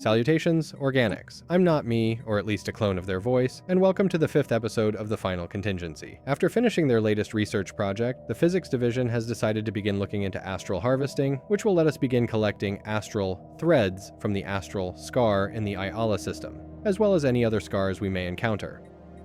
Salutations, Organics. I'm not me, or at least a clone of their voice, and welcome to the 5th episode of the Final Contingency. After finishing their latest research project, the Physics Division has decided to begin looking into astral harvesting, which will let us begin collecting astral threads from the astral scar in the Ayala system, as well as any other scars we may encounter.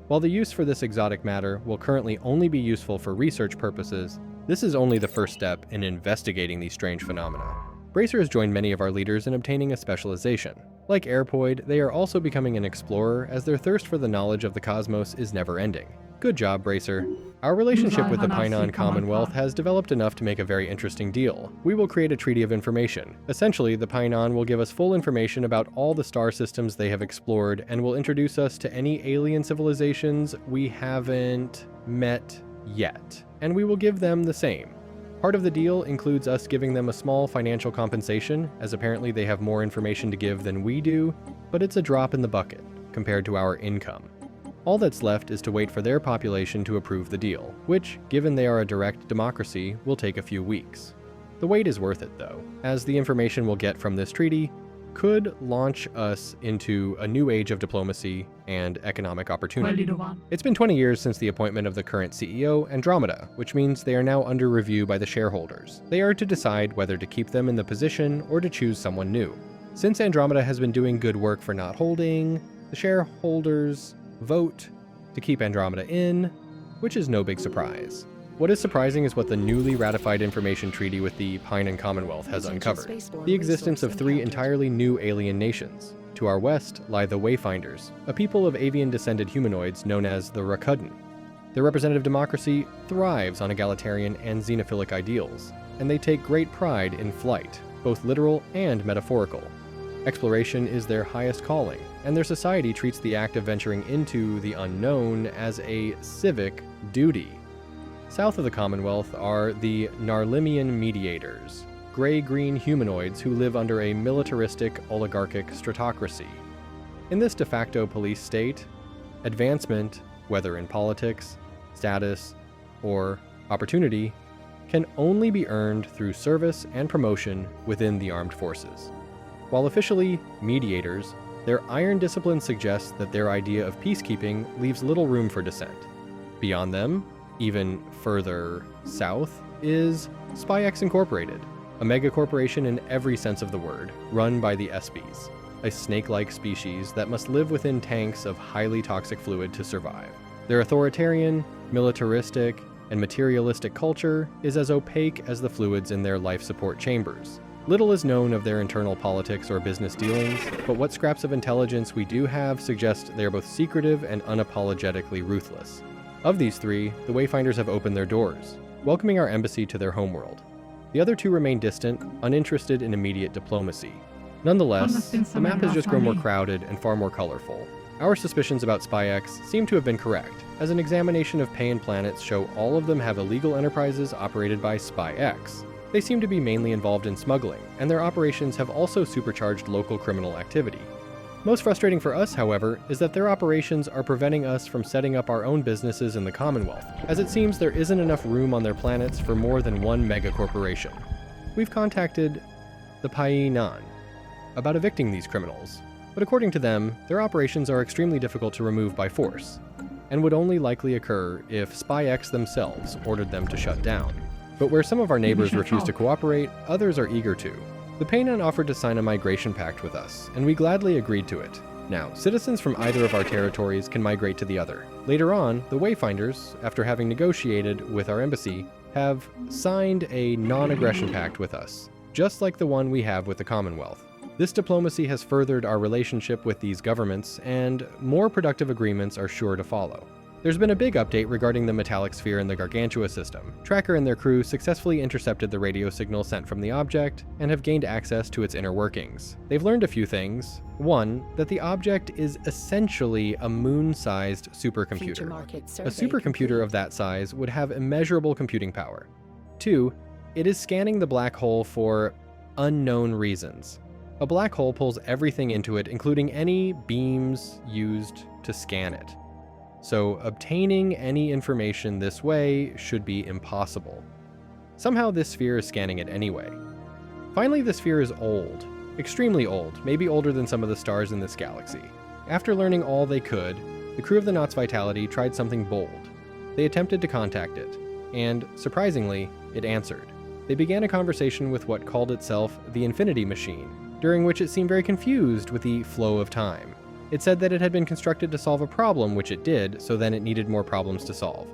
While the use for this exotic matter will currently only be useful for research purposes, this is only the first step in investigating these strange phenomena. Bracer has joined many of our leaders in obtaining a specialization. Like Airpoid, they are also becoming an explorer as their thirst for the knowledge of the cosmos is never-ending. Good job, Bracer. Our relationship with the Painan Commonwealth has developed enough to make a very interesting deal. We will create a treaty of information. Essentially, the Painan will give us full information about all the star systems they have explored and will introduce us to any alien civilizations we haven't met yet. And we will give them the same. Part of the deal includes us giving them a small financial compensation, as apparently they have more information to give than we do, but it's a drop in the bucket compared to our income. All that's left is to wait for their population to approve the deal, which, given they are a direct democracy, will take a few weeks. The wait is worth it though, as the information we'll get from this treaty could launch us into a new age of diplomacy and economic opportunity. It's been 20 years since the appointment of the current CEO, Andromeda, which means they are now under review by the shareholders. They are to decide whether to keep them in the position or to choose someone new. Since Andromeda has been doing good work for not holding, the shareholders vote to keep Andromeda in, which is no big surprise. What is surprising is what the newly ratified information treaty with the Painan Commonwealth has uncovered. The existence of 3 entirely new alien nations. To our west lie the Wayfinders, a people of avian-descended humanoids known as the Rakudin. Their representative democracy thrives on egalitarian and xenophilic ideals, and they take great pride in flight, both literal and metaphorical. Exploration is their highest calling, and their society treats the act of venturing into the unknown as a civic duty. South of the Commonwealth are the Narlimian Mediators, gray-green humanoids who live under a militaristic oligarchic stratocracy. In this de facto police state, advancement, whether in politics, status, or opportunity, can only be earned through service and promotion within the armed forces. While officially mediators, their iron discipline suggests that their idea of peacekeeping leaves little room for dissent. Beyond them, even further south, is SpyX Incorporated, a megacorporation in every sense of the word, run by the ESPs, a snake-like species that must live within tanks of highly toxic fluid to survive. Their authoritarian, militaristic, and materialistic culture is as opaque as the fluids in their life support chambers. Little is known of their internal politics or business dealings, but what scraps of intelligence we do have suggest they are both secretive and unapologetically ruthless. Of these three, the Wayfinders have opened their doors, welcoming our embassy to their homeworld. The other two remain distant, uninterested in immediate diplomacy. Nonetheless, the map has just grown more crowded and far more colorful. Our suspicions about SpyX seem to have been correct, as an examination of Payan planets show all of them have illegal enterprises operated by SpyX. They seem to be mainly involved in smuggling, and their operations have also supercharged local criminal activity. Most frustrating for us, however, is that their operations are preventing us from setting up our own businesses in the Commonwealth, as it seems there isn't enough room on their planets for more than one megacorporation. We've contacted the Payan about evicting these criminals, but according to them, their operations are extremely difficult to remove by force, and would only likely occur if SpyX themselves ordered them to shut down. But where some of our neighbors refuse to cooperate, others are eager to. The Payan offered to sign a migration pact with us, and we gladly agreed to it. Now, citizens from either of our territories can migrate to the other. Later on, the Wayfinders, after having negotiated with our embassy, have signed a non-aggression pact with us, just like the one we have with the Commonwealth. This diplomacy has furthered our relationship with these governments, and more productive agreements are sure to follow. There's been a big update regarding the metallic sphere in the Gargantua system. Tracker and their crew successfully intercepted the radio signal sent from the object and have gained access to its inner workings. They've learned a few things. One, that the object is essentially a moon-sized supercomputer. A supercomputer of that size would have immeasurable computing power. Two, it is scanning the black hole for unknown reasons. A black hole pulls everything into it, including any beams used to scan it. So obtaining any information this way should be impossible. Somehow this sphere is scanning it anyway. Finally, the sphere is old. Extremely old, maybe older than some of the stars in this galaxy. After learning all they could, the crew of the Knots Vitality tried something bold. They attempted to contact it, and, surprisingly, it answered. They began a conversation with what called itself the Infinity Machine, during which it seemed very confused with the flow of time. It said that it had been constructed to solve a problem, which it did, so then it needed more problems to solve.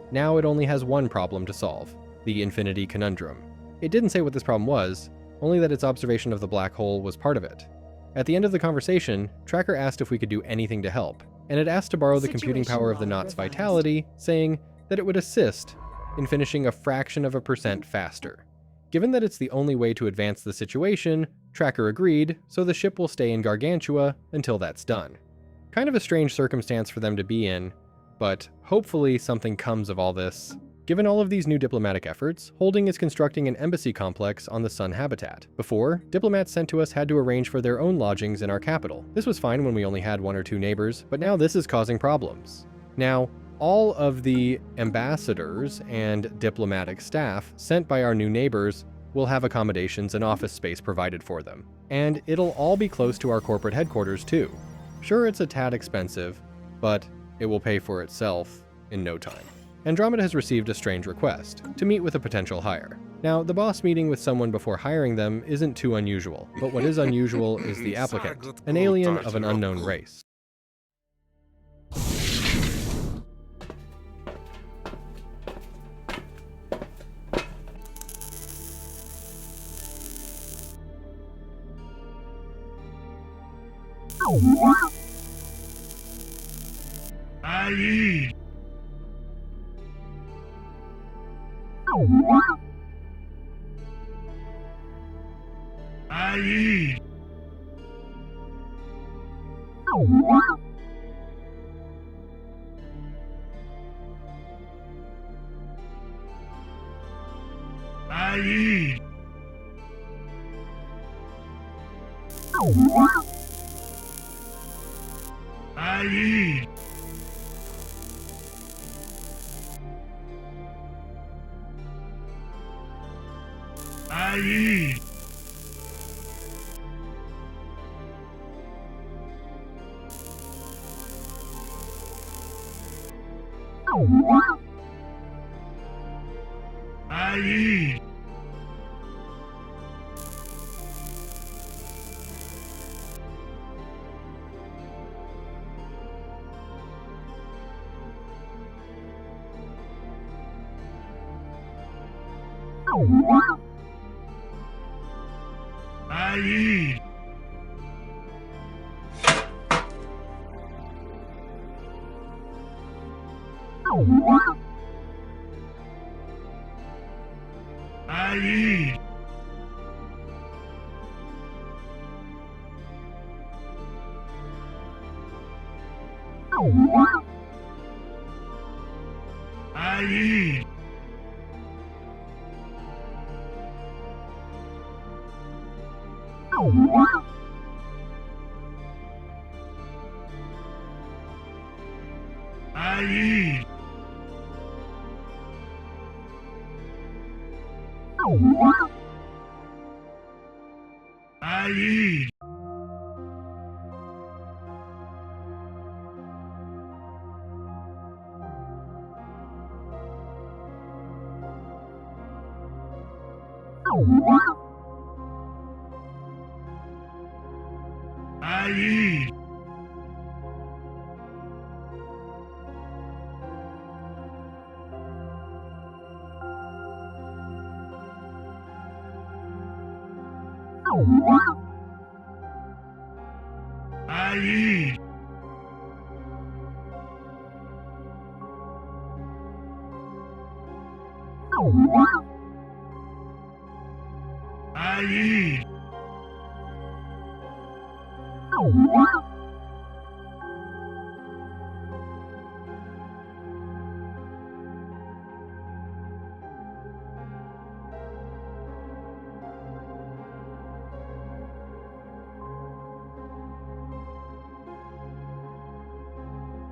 Now it only has one problem to solve, the Infinity Conundrum. It didn't say what this problem was, only that its observation of the black hole was part of it. At the end of the conversation, Tracker asked if we could do anything to help, and it asked to borrow the computing power of the Knots Vitality, saying that it would assist in finishing a fraction of a percent faster. Given that it's the only way to advance the situation, Tracker agreed, so the ship will stay in Gargantua until that's done. Kind of a strange circumstance for them to be in, but hopefully something comes of all this. Given all of these new diplomatic efforts, Holding is constructing an embassy complex on the Sun habitat. Before, diplomats sent to us had to arrange for their own lodgings in our capital. This was fine when we only had one or two neighbors, but now this is causing problems. Now, all of the ambassadors and diplomatic staff sent by our new neighbors will have accommodations and office space provided for them. And it'll all be close to our corporate headquarters too. Sure, it's a tad expensive, but it will pay for itself in no time. Andromeda has received a strange request to meet with a potential hire. Now, the boss meeting with someone before hiring them isn't too unusual, but what is unusual is the applicant, an alien of an unknown race. Ali. Ali. Ali. Ali. Aye. Aye. Aye. Aye. Aye. Aye. Aye. Aye. Aye. Aye.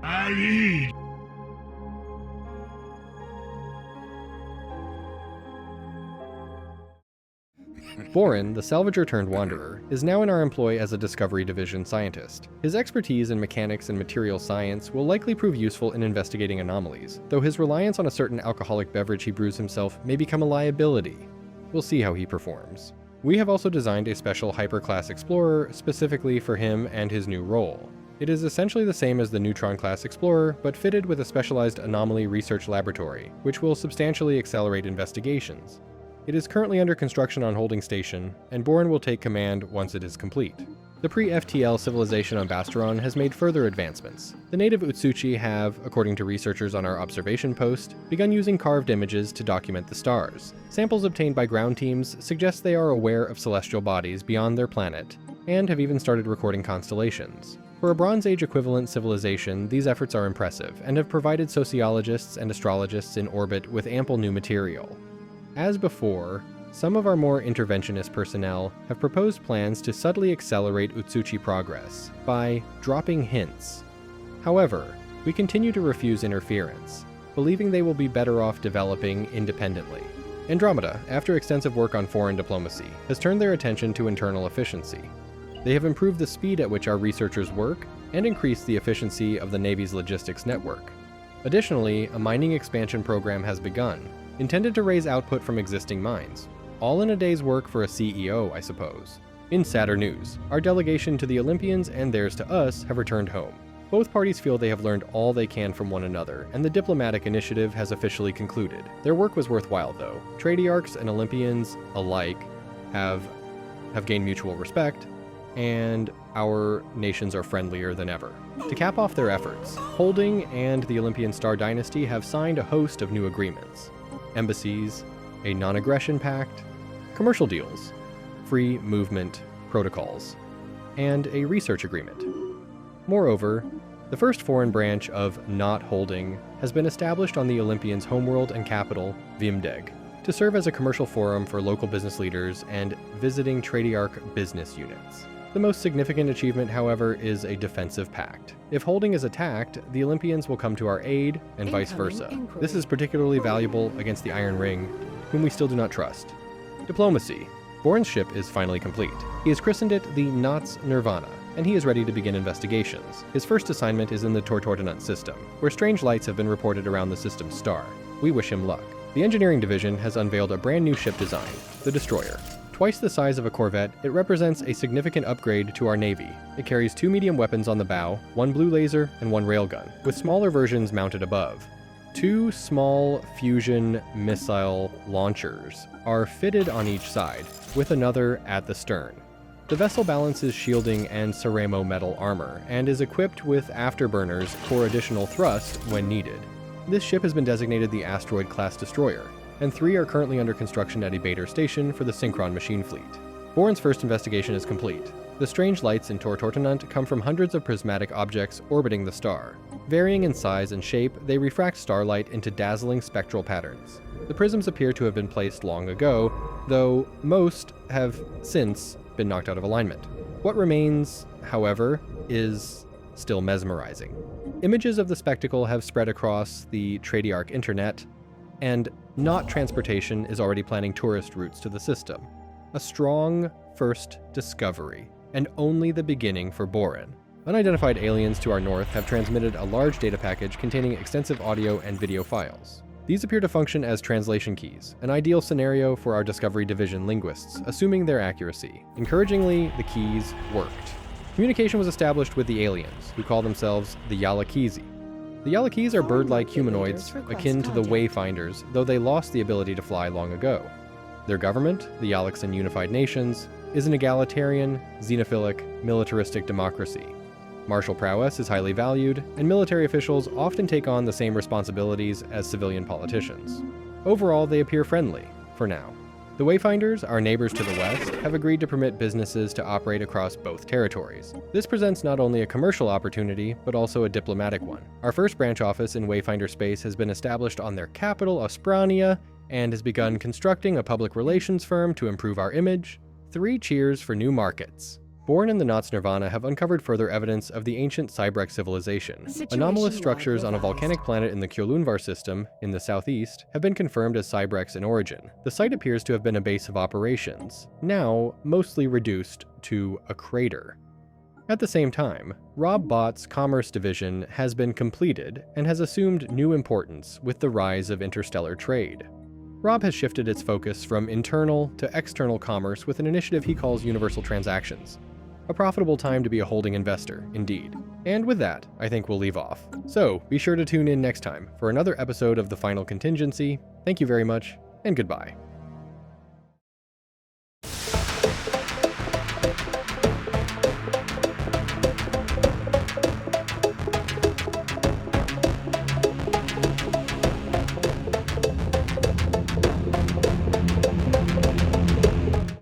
Aye. Borin, the salvager turned wanderer, is now in our employ as a Discovery Division scientist. His expertise in mechanics and material science will likely prove useful in investigating anomalies, though his reliance on a certain alcoholic beverage he brews himself may become a liability. We'll see how he performs. We have also designed a special hyperclass explorer specifically for him and his new role. It is essentially the same as the Neutron-class explorer, but fitted with a specialized anomaly research laboratory, which will substantially accelerate investigations. It is currently under construction on Holding Station, and Borin will take command once it is complete. The pre-FTL civilization on Basteron has made further advancements. The native Utsuchi have, according to researchers on our observation post, begun using carved images to document the stars. Samples obtained by ground teams suggest they are aware of celestial bodies beyond their planet, and have even started recording constellations. For a Bronze Age equivalent civilization, these efforts are impressive, and have provided sociologists and astrologists in orbit with ample new material. As before, some of our more interventionist personnel have proposed plans to subtly accelerate Utsuchi progress by dropping hints. However, we continue to refuse interference, believing they will be better off developing independently. Andromeda, after extensive work on foreign diplomacy, has turned their attention to internal efficiency. They have improved the speed at which our researchers work and increased the efficiency of the Navy's logistics network. Additionally, a mining expansion program has begun, intended to raise output from existing mines. All in a day's work for a CEO, I suppose. In sadder news, our delegation to the Olympians and theirs to us have returned home. Both parties feel they have learned all they can from one another, and the diplomatic initiative has officially concluded. Their work was worthwhile, though. Tradiarchs and Olympians alike have gained mutual respect, and our nations are friendlier than ever. To cap off their efforts, Holding and the Olympian Star Dynasty have signed a host of new agreements. Embassies, a non-aggression pact, commercial deals, free movement protocols, and a research agreement. Moreover, the first foreign branch of Not Holding has been established on the Olympians' homeworld and capital, Vimdeg, to serve as a commercial forum for local business leaders and visiting Tradiarch business units. The most significant achievement, however, is a defensive pact. If Holding is attacked, the Olympians will come to our aid, and vice versa. This is particularly valuable against the Iron Ring, whom we still do not trust. Diplomacy. Borin's ship is finally complete. He has christened it the Knots Nirvana, and he is ready to begin investigations. His first assignment is in the Tortortonut system, where strange lights have been reported around the system's star. We wish him luck. The engineering division has unveiled a brand new ship design, the Destroyer. Twice the size of a corvette, it represents a significant upgrade to our Navy. It carries 2 medium weapons on the bow, 1 blue laser, and 1 railgun, with smaller versions mounted above. 2 small fusion missile launchers are fitted on each side, with another at the stern. The vessel balances shielding and ceramo metal armor, and is equipped with afterburners for additional thrust when needed. This ship has been designated the Asteroid-class destroyer, and 3 are currently under construction at a Bader station for the Synchron machine fleet. Borin's first investigation is complete. The strange lights in Tortortonut come from hundreds of prismatic objects orbiting the star. Varying in size and shape, they refract starlight into dazzling spectral patterns. The prisms appear to have been placed long ago, though most have since been knocked out of alignment. What remains, however, is still mesmerizing. Images of the spectacle have spread across the Tradiarch internet, and Not Transportation is already planning tourist routes to the system. A strong first discovery, and only the beginning for Borin. Unidentified aliens to our north have transmitted a large data package containing extensive audio and video files. These appear to function as translation keys, an ideal scenario for our Discovery Division linguists, assuming their accuracy. Encouragingly, the keys worked. Communication was established with the aliens, who call themselves the Yalakizi. The Yalakis are bird-like humanoids akin to the Wayfinders, though they lost the ability to fly long ago. Their government, the Yalaksan Unified Nations, is an egalitarian, xenophilic, militaristic democracy. Martial prowess is highly valued, and military officials often take on the same responsibilities as civilian politicians. Overall, they appear friendly, for now. The Wayfinders, our neighbors to the west, have agreed to permit businesses to operate across both territories. This presents not only a commercial opportunity, but also a diplomatic one. Our first branch office in Wayfinder space has been established on their capital, Osprania, and has begun constructing a public relations firm to improve our image. 3 cheers for new markets. Borin and the Knots Nirvana have uncovered further evidence of the ancient Cybrex civilization. Anomalous structures on a volcanic planet in the Kjolunvar system, in the southeast, have been confirmed as Cybrex in origin. The site appears to have been a base of operations, now mostly reduced to a crater. At the same time, Rob Bott's Commerce Division has been completed and has assumed new importance with the rise of interstellar trade. Rob has shifted its focus from internal to external commerce with an initiative he calls Universal Transactions. A profitable time to be a holding investor, indeed. And with that, I think we'll leave off. So, be sure to tune in next time for another episode of The Final Contingency. Thank you very much, and goodbye.